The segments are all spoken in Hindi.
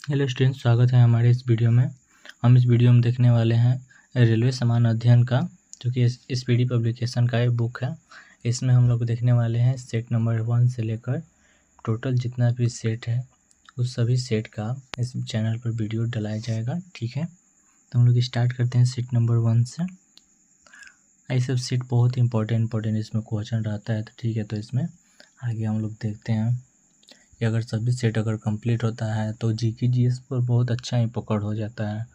हेलो स्टूडेंट्स, स्वागत है हमारे इस वीडियो में। हम इस वीडियो में देखने वाले हैं रेलवे समान अध्ययन का, जो कि इस पीडी पब्लिकेशन का एक बुक है। इसमें हम लोग देखने वाले हैं सेट नंबर 1 से लेकर टोटल जितना भी सेट है उस सभी सेट का इस चैनल पर वीडियो डलाया जाएगा। ठीक है, तो हम लोग स्टार्ट करते हैं सेट नंबर 1 से। ये सब सेट बहुत ही इंपॉर्टेंट इसमें क्वेश्चन रहता है, तो ठीक है। तो इसमें आगे हम लोग देखते हैं कि अगर सभी सेट अगर कंप्लीट होता है तो जीके जीएस पर बहुत अच्छा ही पकड़ हो जाता है,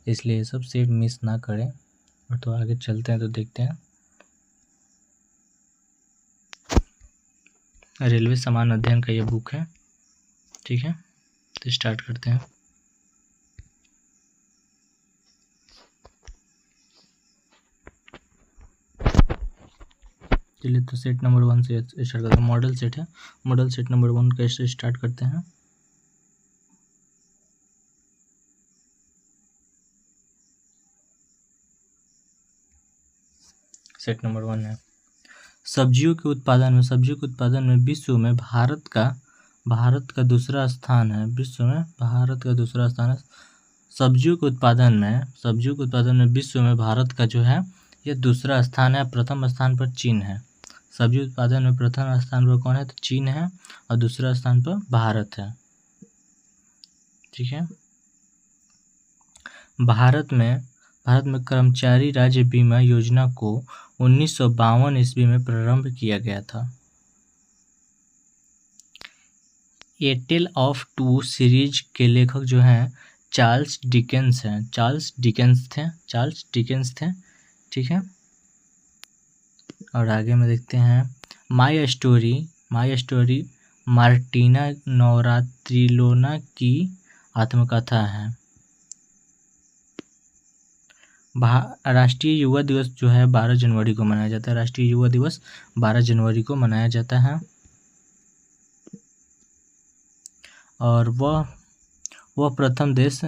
इसलिए ये सब सेट मिस ना करें। और तो आगे चलते हैं तो देखते हैं रेलवे समान अध्ययन का ये बुक है। ठीक है, तो स्टार्ट करते हैं। चलिए, तो सेट नंबर 1 से स्टार्ट करते हैं। मॉडल सेट है, मॉडल सेट नंबर 1 कैसे स्टार्ट करते हैं। सेट नंबर 1 है सब्जियों के उत्पादन में विश्व में भारत का दूसरा स्थान है। विश्व में भारत का दूसरा स्थान है। सब्जियों के उत्पादन में विश्व में भारत का जो है ये दूसरा स्थान है। प्रथम स्थान पर चीन है। सब्जी उत्पादन में प्रथम स्थान पर कौन है, तो चीन है, और दूसरा स्थान पर भारत है। ठीक है, भारत में कर्मचारी राज्य बीमा योजना को 1952 ईस्वी में प्रारंभ किया गया था। ए टेल ऑफ टू सीरीज के लेखक जो हैं चार्ल्स डिकेंस थे। ठीक है, और आगे में देखते हैं माय स्टोरी मार्टिना नवरात्रिलोना की आत्मकथा है। राष्ट्रीय युवा दिवस जो है 12 जनवरी को मनाया जाता है। राष्ट्रीय युवा दिवस 12 जनवरी को मनाया जाता है। और वह प्रथम देश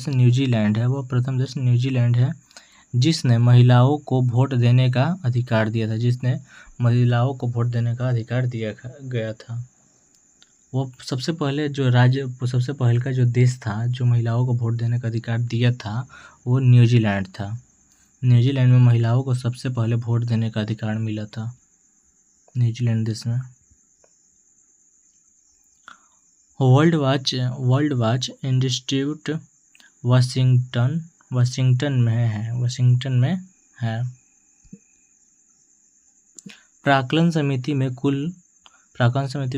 न्यूजीलैंड है जिसने महिलाओं को वोट देने का अधिकार दिया गया था। वो सबसे पहले का जो देश था जो महिलाओं को वोट देने का अधिकार दिया था वो न्यूजीलैंड था। न्यूजीलैंड में महिलाओं को सबसे पहले वोट देने का अधिकार मिला था, न्यूजीलैंड देश में। वर्ल्ड वॉच इंस्टीट्यूट वाशिंगटन में है। प्राक्कलन समिति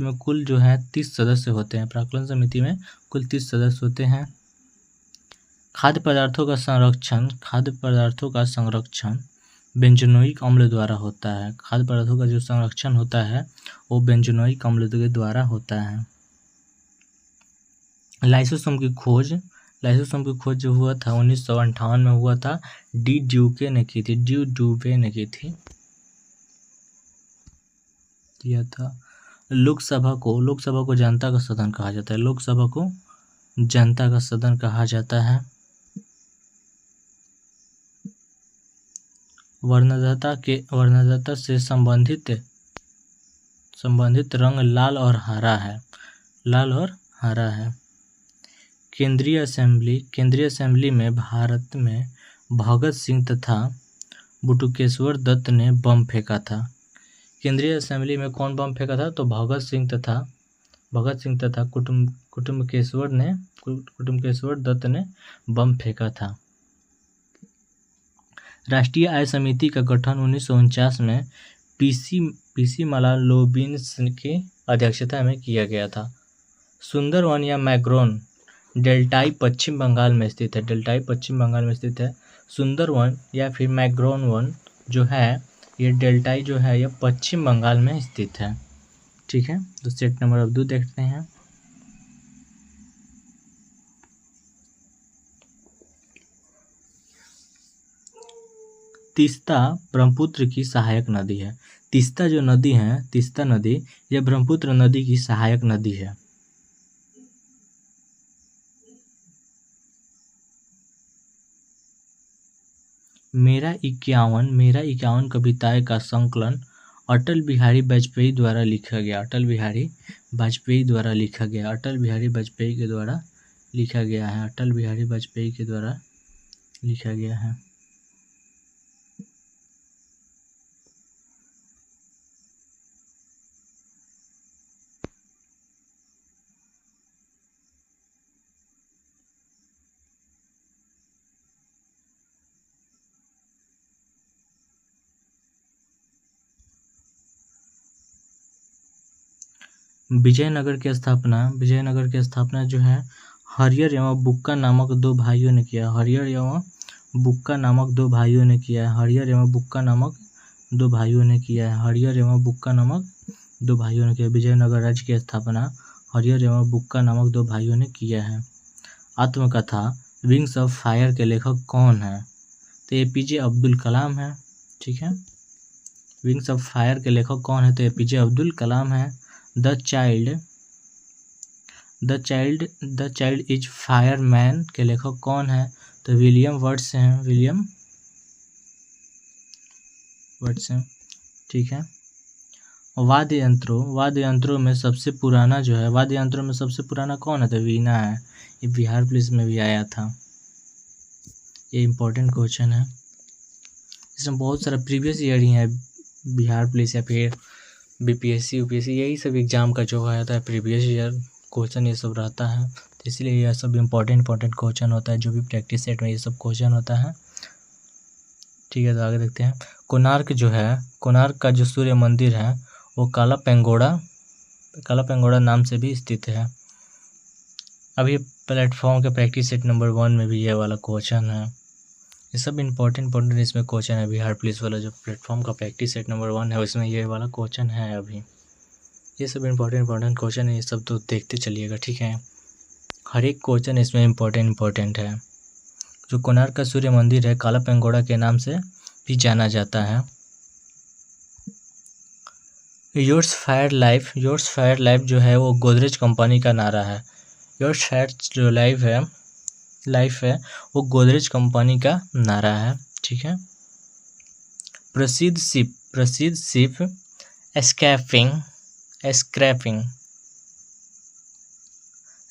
में कुल जो है 30 सदस्य होते हैं। प्राक्कलन समिति में कुल 30 सदस्य होते हैं। खाद्य पदार्थों का संरक्षण बेंजोइक अम्ल द्वारा होता है। खाद्य पदार्थों का जो संरक्षण होता है वो बेंजोइक अम्ल के द्वारा होता है। लाइसोसोम की खोज जो हुआ था 1958 में हुआ था। डी ड्यूवे ने की थी किया था। लोकसभा को जनता का सदन कहा जाता है। लोकसभा को जनता का सदन कहा जाता है। वर्णदाता से संबंधित रंग लाल और हरा है। केंद्रीय असेंबली में भारत में भगत सिंह तथा बटुकेश्वर दत्त ने बम फेंका था। केंद्रीय असेंबली में कौन बम फेंका था, तो भगत सिंह तथा कुटुम्बकेश्वर दत्त ने बम फेंका था। राष्ट्रीय आय समिति का गठन 1949 में पीसी मलालोबिन्स की अध्यक्षता में किया गया था। सुंदरवन या मैग्रोन डेल्टाई पश्चिम बंगाल में स्थित है। सुंदरवन या फिर मैग्रोन वन जो है ये डेल्टाई जो है ये पश्चिम बंगाल में स्थित है। ठीक है, तो सेट नंबर 2 देखते हैं। तीस्ता ब्रह्मपुत्र की सहायक नदी है। तीस्ता नदी यह ब्रह्मपुत्र नदी की सहायक नदी है। मेरा 51 कविताएं का संकलन अटल बिहारी वाजपेयी द्वारा लिखा गया। अटल बिहारी वाजपेयी के द्वारा लिखा गया है, अटल बिहारी वाजपेयी के द्वारा लिखा गया है। विजयनगर की स्थापना जो है हरियर एवं बुक्का नामक दो भाइयों ने किया। हरियर एवं बुक्का नामक दो भाइयों ने किया है। हरियर एवं बुक्का नामक दो भाइयों ने किया है। हरियर एवं बुक्का नामक दो भाइयों ने किया। विजयनगर राज्य की स्थापना हरियर एवं बुक्का नामक दो भाइयों ने किया है। आत्मकथा विंग्स ऑफ फायर के लेखक कौन है? तो एपीजे अब्दुल कलाम है। ठीक है, विंग्स ऑफ फायर के लेखक कौन है? तो एपीजे अब्दुल कलाम है। द चाइल्ड इज फायरमैन के लेखक कौन है? तो विलियम वर्ड्स हैं। विलियम वर्ड्स हैं। ठीक है, वाद्य यंत्रों में सबसे पुराना जो है, वाद्य यंत्रों में सबसे पुराना कौन है? तो वीणा है। ये बिहार पुलिस में भी आया था, ये इम्पोर्टेंट क्वेश्चन है। इसमें बहुत सारा प्रीवियस ईयर ही है, बिहार पुलिस या फिर बीपीएससी यूपीएससी यही सब एग्जाम का जो रहता है प्रीवियस ईयर क्वेश्चन ये सब रहता है, तो इसलिए यह सब इम्पोर्टेंट क्वेश्चन होता है। जो भी प्रैक्टिस सेट में ये सब क्वेश्चन होता है। ठीक है, तो आगे देखते हैं। कोणार्क का जो सूर्य मंदिर है वो काला पेंगोड़ा नाम से भी स्थित है। अभी प्लेटफॉर्म के प्रैक्टिस सेट नंबर 1 में भी ये वाला क्वेश्चन है। ये सब इम्पोर्टेंट इसमें क्वेश्चन है। बिहार पुलिस वाला जो प्लेटफॉर्म का प्रैक्टिस सेट नंबर 1 है उसमें ये वाला क्वेश्चन है। अभी ये सब इम्पोर्टेंट क्वेश्चन है, ये सब तो देखते चलिएगा। ठीक है, हर एक क्वेश्चन इसमें इम्पोर्टेंट है। जो कोणार्क का सूर्य मंदिर है काला पेंगोड़ा के नाम से भी जाना जाता है। योर्स फायर लाइफ जो है वो गोदरेज कंपनी का नारा है। योर्स फायर जो लाइफ है वो गोदरेज कंपनी का नारा है। ठीक है, प्रसिद्ध शिप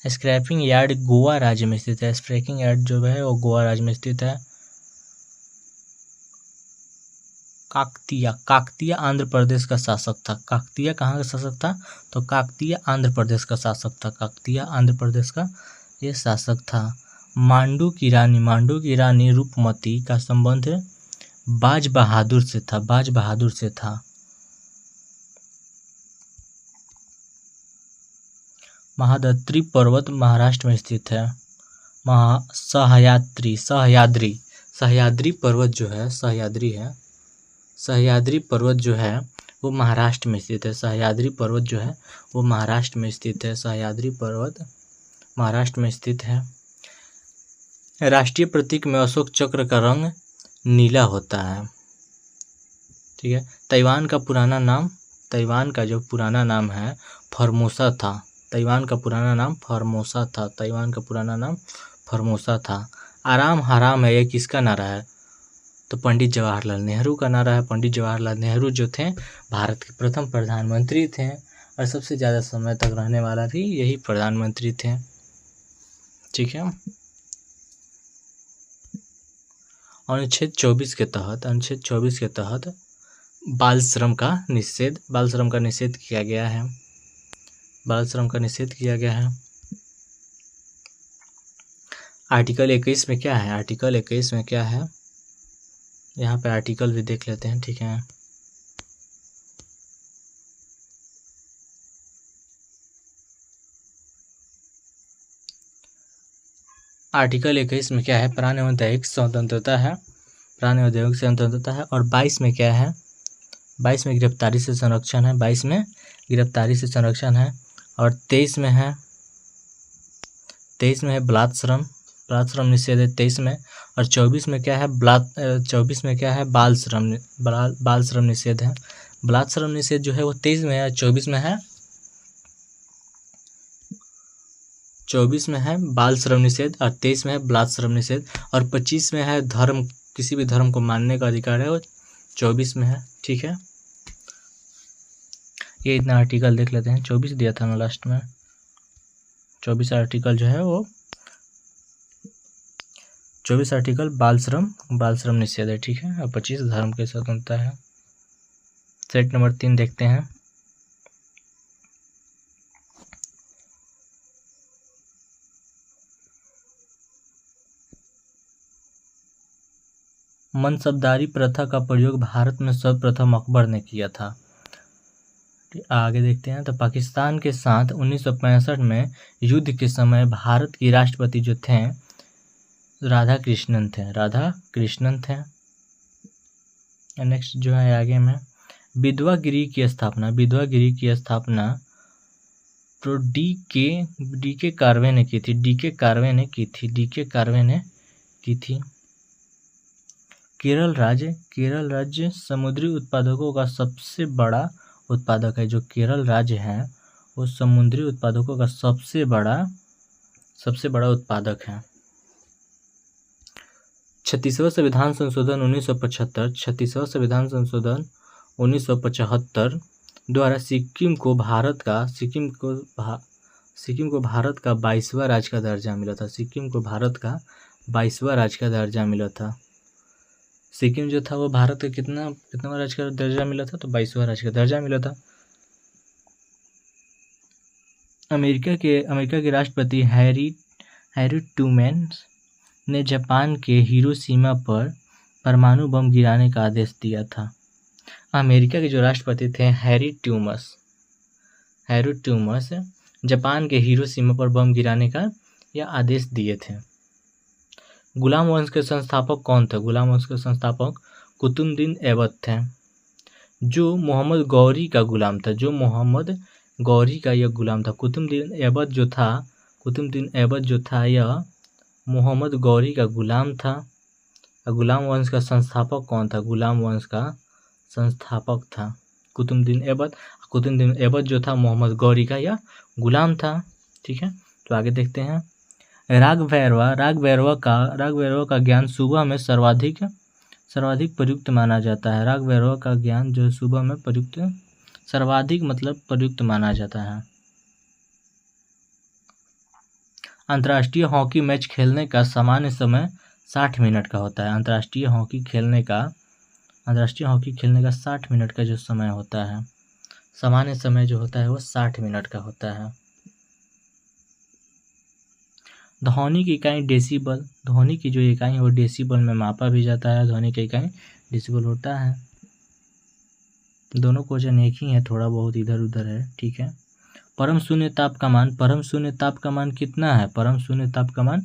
स्क्रैपिंग यार्ड गोवा राज्य में स्थित है। स्क्रैपिंग यार्ड जो है वो गोवा राज्य में स्थित है। काकतीय आंध्र प्रदेश का शासक था। काकतीय कहाँ का शासक था? तो काकतीय आंध्र प्रदेश का शासक था। काकतीय आंध्र प्रदेश का ये शासक था। मांडू की रानी रूपमती का संबंध बाज बहादुर से था। महादत्ती पर्वत महाराष्ट्र में स्थित है। सह्याद्री पर्वत जो है वो महाराष्ट्र में स्थित है। सह्याद्री पर्वत जो है वो महाराष्ट्र में स्थित है। सह्याद्री पर्वत महाराष्ट्र में स्थित है। राष्ट्रीय प्रतीक में अशोक चक्र का रंग नीला होता है। ठीक है, ताइवान का जो पुराना नाम है फॉर्मोसा था। ताइवान का पुराना नाम फॉर्मोसा था। आराम हराम है, ये किसका नारा है? तो पंडित जवाहरलाल नेहरू का नारा है। पंडित जवाहरलाल नेहरू जो थे भारत के प्रथम प्रधानमंत्री थे और सबसे ज़्यादा समय तक रहने वाला भी यही प्रधानमंत्री थे। ठीक है, अनुच्छेद 24 के तहत बाल श्रम का निषेध किया गया है। आर्टिकल 21 में क्या है? यहाँ पे आर्टिकल भी देख लेते हैं। ठीक है, आर्टिकल 21 में क्या है? प्राण एवं दैहिक स्वतंत्रता है। और 22 में क्या है? 22 में गिरफ्तारी से संरक्षण है। और 23 में है बलात् श्रम निषेध है 23 में। और 24 में क्या है? बाल श्रम निषेध है। बलात् श्रम निषेध जो है वो 23 में है। 24 में है बाल श्रम निषेध और 23 में है बलात् श्रम निषेध। और 25 में है किसी भी धर्म को मानने का अधिकार है, वो 24 में है। ठीक है, ये इतना आर्टिकल देख लेते हैं। 24 दिया था ना लास्ट में। 24 आर्टिकल जो है वो 24 आर्टिकल बाल श्रम निषेध है, ठीक है। और 25 धर्म की स्वतंत्रता है। सेट नंबर 3 देखते हैं। मनसबदारी प्रथा का प्रयोग भारत में सर्वप्रथम अकबर ने किया था। आगे देखते हैं। तो पाकिस्तान के साथ 1965 में युद्ध के समय भारत की राष्ट्रपति जो थे राधा कृष्णन थे। नेक्स्ट जो है आगे में विधवा गृह की स्थापना तो डी के कार्वे ने की थी। केरल राज्य समुद्री उत्पादकों का सबसे बड़ा उत्पादक है। जो केरल राज्य है वो समुद्री उत्पादकों का सबसे बड़ा उत्पादक है। 36वां संविधान संशोधन 1975 द्वारा सिक्किम को भारत का 22वां राज्य का दर्जा मिला था। सिक्किम जो था वो भारत का कितना राज्य का दर्जा मिला था? तो 22वां राज्य का दर्जा मिला था। अमेरिका के राष्ट्रपति हैरी ट्रूमैन ने जापान के हिरोशिमा पर परमाणु बम गिराने का आदेश दिया था। अमेरिका के जो राष्ट्रपति थे हैरी ट्रूमस जापान के हिरोशिमा पर बम गिराने का यह आदेश दिए थे। गुलाम वंश के संस्थापक कौन थे? गुलाम वंश के संस्थापक कुतुबुद्दीन ऐबक थे, जो मोहम्मद गौरी का गुलाम था। यह गुलाम था। कुतुबुद्दीन ऐबक जो था यह मोहम्मद गौरी का गुलाम था। गुलाम वंश का संस्थापक कौन था? गुलाम वंश का संस्थापक था कुतुबुद्दीन ऐबक जो था मोहम्मद गौरी का यह गुलाम था, ठीक है। तो आगे देखते हैं। राग भैरवा का ज्ञान सुबह में सर्वाधिक प्रयुक्त माना जाता है। राग भैरवा का ज्ञान जो सुबह में सर्वाधिक प्रयुक्त माना जाता है। अंतर्राष्ट्रीय हॉकी मैच खेलने का सामान्य समय 60 मिनट का होता है। अंतर्राष्ट्रीय हॉकी खेलने का 60 मिनट का जो समय होता है, सामान्य समय जो होता है वो 60 मिनट का होता है। ध्वनि की इकाई डेसिबल। ध्वनि की जो इकाई है वो डेसिबल में मापा भी जाता है। ध्वनि की इकाई डेसिबल होता है। दोनों क्वेश्चन एक ही है, थोड़ा बहुत इधर उधर है, ठीक है। परम शून्य ताप का मान कितना है? परम शून्य ताप का मान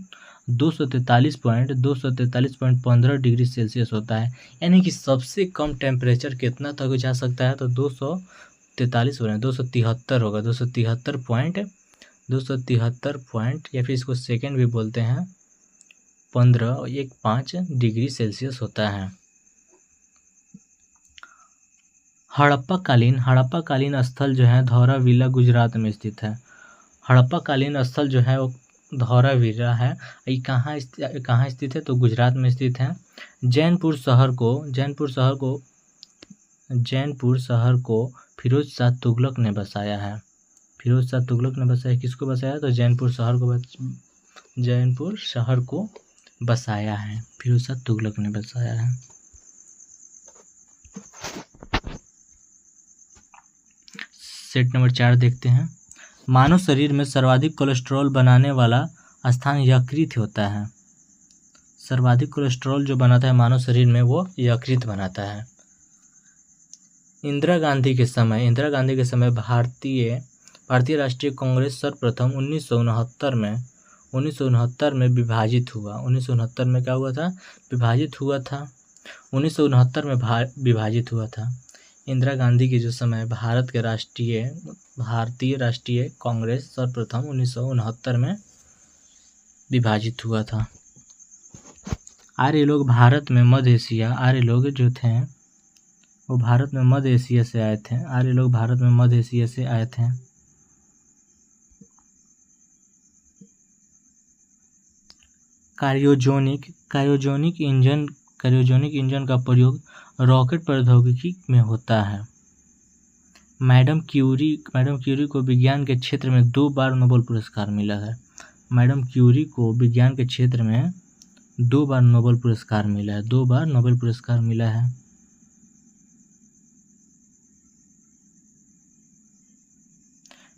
243.15 डिग्री सेल्सियस होता है। यानी कि सबसे कम टेम्परेचर कितना तक जा सकता है? तो 273 होगा। 273 पॉइंट या फिर इसको सेकेंड भी बोलते हैं 15 डिग्री सेल्सियस होता है। हड़प्पाकालीन स्थल जो है धौलावीरा गुजरात में स्थित है। हड़प्पाकालीन स्थल जो है वो धौलावीरा है। ये कहाँ स्थित है? तो गुजरात में स्थित है। जैनपुर शहर को फिरोज शाह तुगलक ने बसाया है। किसको बसाया? तो जैनपुर शहर को बसाया है, फिरोज शाह तुगलक ने बसाया है। सेट नंबर 4 देखते हैं। मानव शरीर में सर्वाधिक कोलेस्ट्रॉल बनाने वाला स्थान यकृत होता है। सर्वाधिक कोलेस्ट्रॉल जो बनाता है मानव शरीर में वो यकृत बनाता है। इंदिरा गांधी के समय भारतीय राष्ट्रीय कांग्रेस सर्वप्रथम 1969 में विभाजित हुआ। 1969 में क्या हुआ था? विभाजित हुआ था। 1969 में विभाजित हुआ था। इंदिरा गांधी के जो समय भारतीय राष्ट्रीय कांग्रेस सर्वप्रथम 1969 में विभाजित हुआ था। आर्य लोग भारत में मध्य एशिया से आए थे। आर्य लोग भारत में मध्य एशिया से आए थे। क्रायोजेनिक इंजन का प्रयोग रॉकेट प्रौद्योगिकी में होता है। मैडम क्यूरी को विज्ञान के क्षेत्र में 2 बार नोबेल पुरस्कार मिला है। मैडम क्यूरी को विज्ञान के क्षेत्र में 2 बार नोबेल पुरस्कार मिला है, 2 बार नोबेल पुरस्कार मिला है।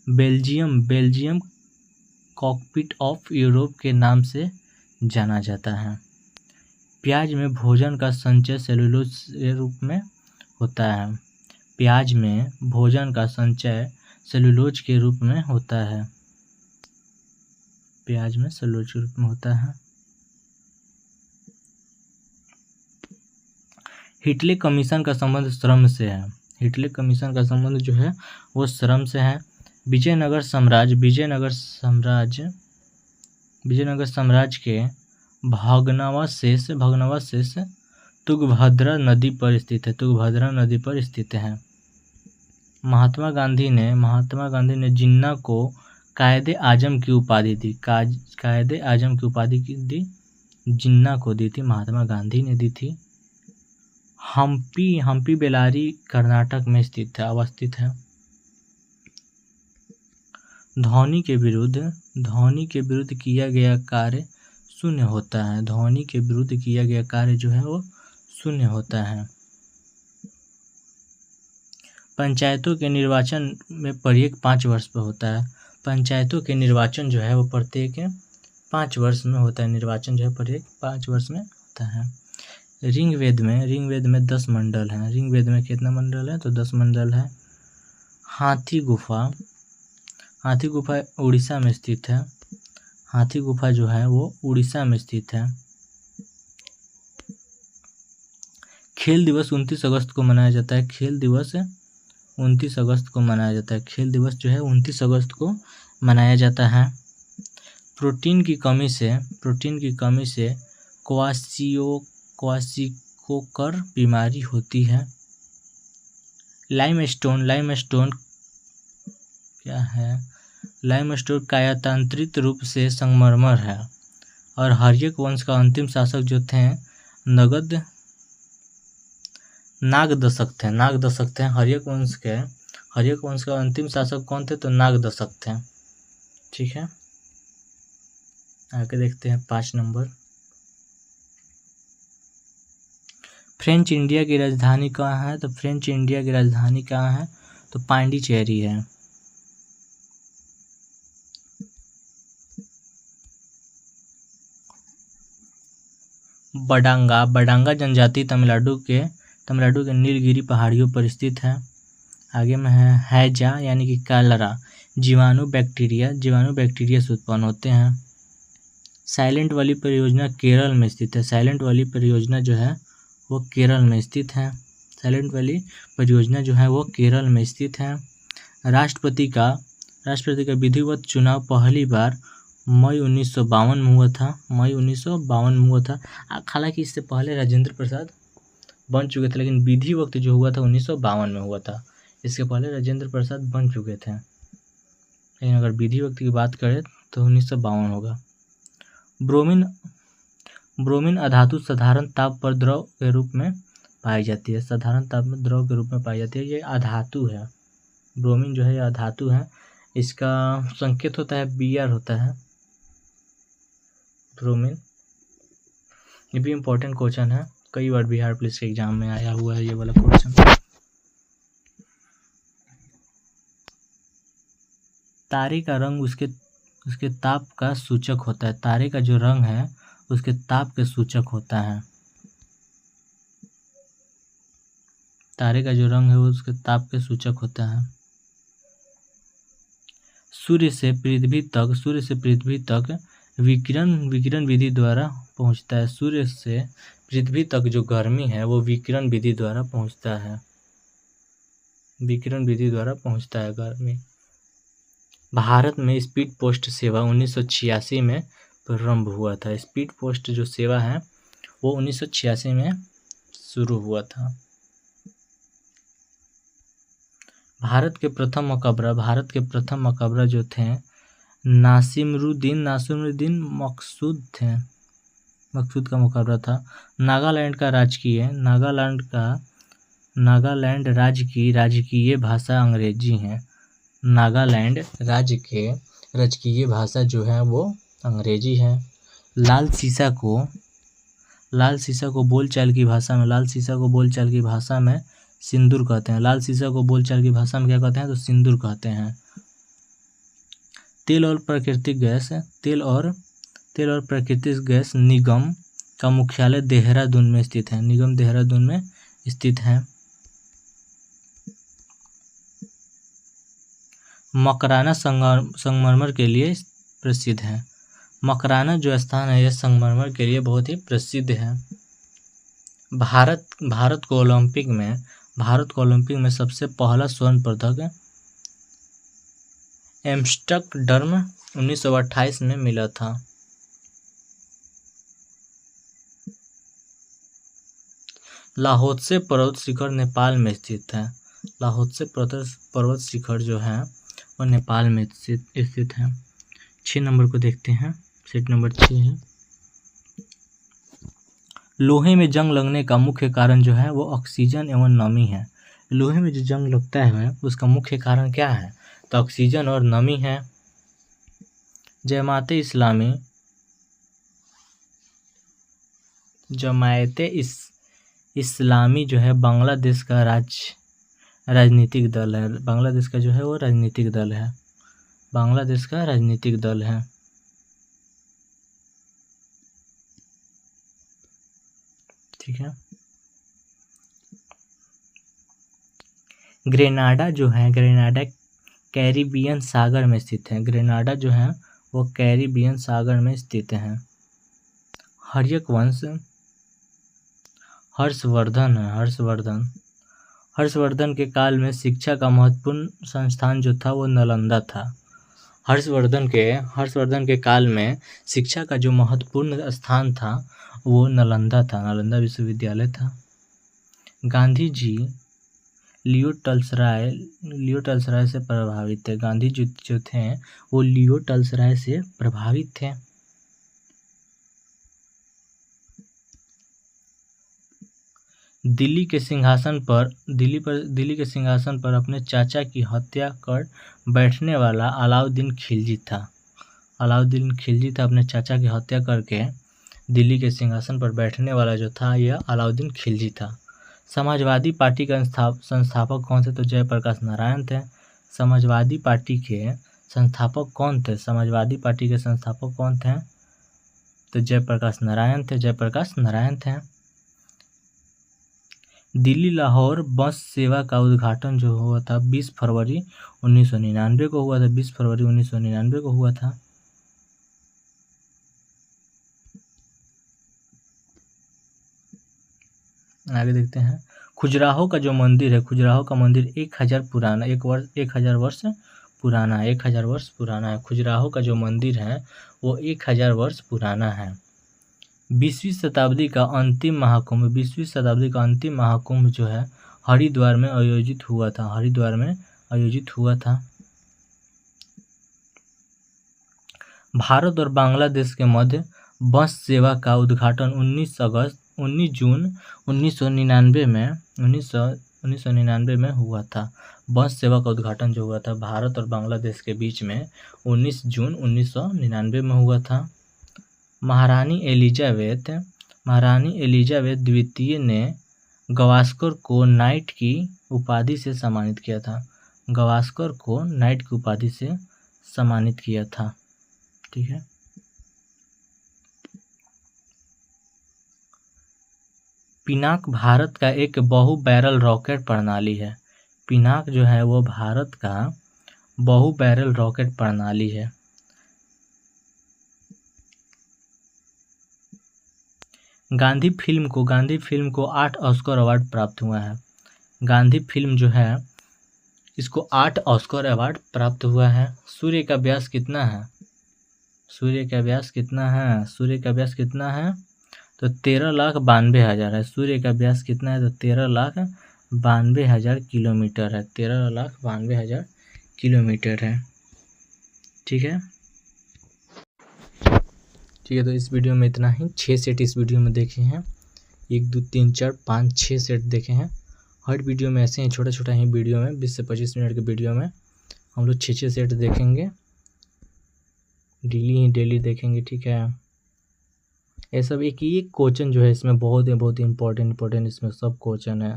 बेल्जियम कॉकपिट ऑफ यूरोप के नाम से जाना जाता है। प्याज में भोजन का संचय सेलुलोज के रूप में होता है। प्याज में भोजन का संचय सेलुलोज के रूप में होता है। प्याज में सेलुलोज के रूप में होता है। हिटले कमीशन का संबंध श्रम से है। हिटले कमीशन का संबंध जो है वो श्रम से है। विजयनगर साम्राज्य के भग्नावशेष तुंगभद्रा नदी पर स्थित है। महात्मा गांधी ने जिन्ना को कायदे आजम की उपाधि दी। जिन्ना को दी थी, महात्मा गांधी ने दी थी। हम्पी बेलारी कर्नाटक में अवस्थित है। ध्वनि के विरुद्ध किया गया कार्य शून्य होता है। ध्वनि के विरुद्ध किया गया कार्य जो है वो शून्य होता है। पंचायतों के निर्वाचन में प्रत्येक 5 वर्ष पर होता है। पंचायतों के निर्वाचन जो है वो प्रत्येक 5 वर्ष में होता है। निर्वाचन जो है प्रत्येक 5 वर्ष में होता है। ऋग्वेद में 10 मंडल हैं। ऋग्वेद में कितना मंडल है? तो 10 मंडल है। हाथी गुफा उड़ीसा में स्थित है। हाथी गुफा जो है वो उड़ीसा में स्थित है। खेल दिवस 29 अगस्त को मनाया जाता है। खेल दिवस 29 अगस्त को मनाया जाता है। खेल दिवस जो है 29 अगस्त को मनाया जाता है। प्रोटीन की कमी से क्वाशियोकोकर बीमारी होती है। लाइमस्टोन क्या है? लाइमस्टोन कायातांत्रित रूप से संगमरमर है और हर्यक वंश का अंतिम शासक जो थे नागदशक थे। हर्यक वंश का अंतिम शासक कौन थे? तो नागदशक थे। ठीक है, आगे देखते हैं 5 नंबर। फ्रेंच इंडिया की राजधानी कहाँ है? तो फ्रेंच इंडिया की राजधानी कहाँ है? तो पांडिचेरी है। बडांगा जनजाति तमिलनाडु के नीलगिरी पहाड़ियों पर स्थित है। आगे में है हैजा यानी कि कलरा जीवाणु बैक्टीरिया से उत्पन्न होते हैं। साइलेंट वैली परियोजना केरल में स्थित है। साइलेंट वैली परियोजना जो है वो केरल में स्थित है। साइलेंट वैली परियोजना जो है वो केरल में स्थित है। राष्ट्रपति का विधिवत चुनाव पहली बार मई 1952 में हुआ था। हालांकि इससे पहले राजेंद्र प्रसाद बन चुके थे, लेकिन विधि वक्त जो हुआ था 1952 में हुआ था। इसके पहले राजेंद्र प्रसाद बन चुके थे, लेकिन अगर विधि वक्त की बात करें तो 1952 होगा। ब्रोमीन अधातु साधारण ताप पर द्रव के रूप में पाई जाती है। ये अधातु है। ब्रोमीन जो है ये अधातु है। इसका संकेत होता है Br होता है ब्रोमीन। ये भी इम्पोर्टेंट क्वेश्चन है, कई बार बिहार पुलिस के एग्जाम में आया हुआ है ये वाला क्वेश्चन। तारे का रंग उसके ताप का सूचक होता है। तारे का जो रंग है उसके ताप के सूचक होता है। तारे का जो रंग है वो उसके ताप के सूचक होता है। सूर्य से पृथ्वी तक विकिरण विधि द्वारा पहुंचता है। सूर्य से पृथ्वी तक जो गर्मी है वो विकिरण विधि द्वारा पहुंचता है। गर्मी। भारत में स्पीड पोस्ट सेवा 1986 में प्रारंभ हुआ था। स्पीड पोस्ट जो सेवा है वो 1986 में शुरू हुआ था। भारत के प्रथम मकबरा जो थे नासिरुद्दीन मकसूद का मकबरा था। नागालैंड राज्य की राजकीय भाषा अंग्रेजी है। नागालैंड राज्य के राजकीय भाषा जो है वो अंग्रेजी है। लाल सीसा को लाल सीसा को बोलचाल की भाषा में, लाल सीसा को बोलचाल की भाषा में सिंदूर कहते हैं। लाल सीसा को बोलचाल की भाषा में क्या कहते हैं? तो सिंदूर कहते हैं। तेल और प्राकृतिक गैस, तेल और प्राकृतिक गैस निगम का मुख्यालय देहरादून में स्थित है। निगम देहरादून में स्थित है। मकराना संगमरमर के लिए प्रसिद्ध है। मकराना जो स्थान है यह संगमरमर के लिए बहुत ही प्रसिद्ध है। भारत को ओलंपिक में सबसे पहला स्वर्ण पदक एम्स्टर्डम 1928 में मिला था। लाहोत्से पर्वत शिखर नेपाल में स्थित है। लाहोत्से पर्वत शिखर जो है वो नेपाल में स्थित है। 6 नंबर को देखते हैं, सेट नंबर 6 है। लोहे में जंग लगने का मुख्य कारण जो है वो ऑक्सीजन एवं नमी है। लोहे में जो जंग लगता है उसका मुख्य कारण क्या है? तो ऑक्सीजन और नमी है। जमाते इस्लामी जो है बांग्लादेश का राजनीतिक दल है। बांग्लादेश का जो है वो राजनीतिक दल है। बांग्लादेश का राजनीतिक दल है। ठीक है। ग्रेनाडा जो है, ग्रेनाडा कैरिबियन सागर में स्थित है। ग्रेनाडा जो है वो कैरिबियन सागर में स्थित है। हर्यक वंश हर्षवर्धन है। हर्षवर्धन के काल में शिक्षा का महत्वपूर्ण संस्थान जो था वो नालंदा था। हर्षवर्धन के काल में शिक्षा का जो महत्वपूर्ण स्थान था वो नालंदा था, नालंदा विश्वविद्यालय था। गांधी जी लियो टॉल्स्टॉय से प्रभावित थे। गांधी जी जो थे वो लियो टॉल्स्टॉय से प्रभावित थे। दिल्ली के सिंहासन पर अपने चाचा की हत्या कर बैठने वाला अलाउद्दीन खिलजी था। अपने चाचा की हत्या करके दिल्ली के सिंहासन पर बैठने वाला जो था यह अलाउद्दीन खिलजी था। समाजवादी पार्टी के संस्थापक कौन थे? तो जयप्रकाश नारायण थे। समाजवादी पार्टी के संस्थापक कौन थे? समाजवादी पार्टी के संस्थापक कौन थे? तो जयप्रकाश नारायण थे। दिल्ली लाहौर बस सेवा का उद्घाटन जो हुआ था 20 फरवरी 1999 को हुआ था। 20 फरवरी 1999 को हुआ था। आगे देखते हैं। खजुराहो का जो मंदिर है, खजुराहो का मंदिर 1000 वर्ष पुराना है। 1000 वर्ष पुराना है। खजुराहो का जो मंदिर है वो 1000 वर्ष पुराना है। 20वीं शताब्दी का अंतिम महाकुंभ जो है हरिद्वार में आयोजित हुआ था। भारत और बांग्लादेश के मध्य बस सेवा का उद्घाटन 19 जून 1999 में हुआ था। बस सेवा का उद्घाटन जो हुआ था भारत और बांग्लादेश के बीच में 19 जून 1999 में हुआ था। महारानी एलिजाबेथ द्वितीय ने गावस्कर को नाइट की उपाधि से सम्मानित किया था। ठीक है। पिनाक भारत का एक बहु बैरल रॉकेट प्रणाली है। पिनाक जो है वो भारत का बहु बैरल रॉकेट प्रणाली है। गांधी फिल्म को 8 ऑस्कर अवार्ड प्राप्त हुआ है। गांधी फिल्म जो है इसको 8 ऑस्कर अवार्ड प्राप्त हुआ है। सूर्य का व्यास कितना है? सूर्य का व्यास कितना है? तो 13,92,000 है। सूर्य का व्यास कितना है? तो 13,92,000 किलोमीटर है। 13,92,000 किलोमीटर है। ठीक है। तो इस वीडियो में इतना ही। 6 सेट इस वीडियो में देखे हैं। 1 2 3 4 5 6 सेट देखे हैं। हर वीडियो में ऐसे ही छोटा ही वीडियो में 20 से 25 मिनट के वीडियो में हम लोग 6 सेट देखेंगे। डेली देखेंगे। ठीक है। ये सब एक ही क्वेश्चन जो है इसमें बहुत ही इंपॉर्टेंट इसमें सब क्वेश्चन है,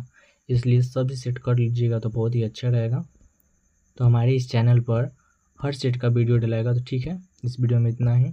इसलिए सब सेट कर लीजिएगा तो बहुत ही अच्छा रहेगा। तो हमारे इस चैनल पर हर सेट का वीडियो डलाएगा। तो ठीक है, इस वीडियो में इतना ही।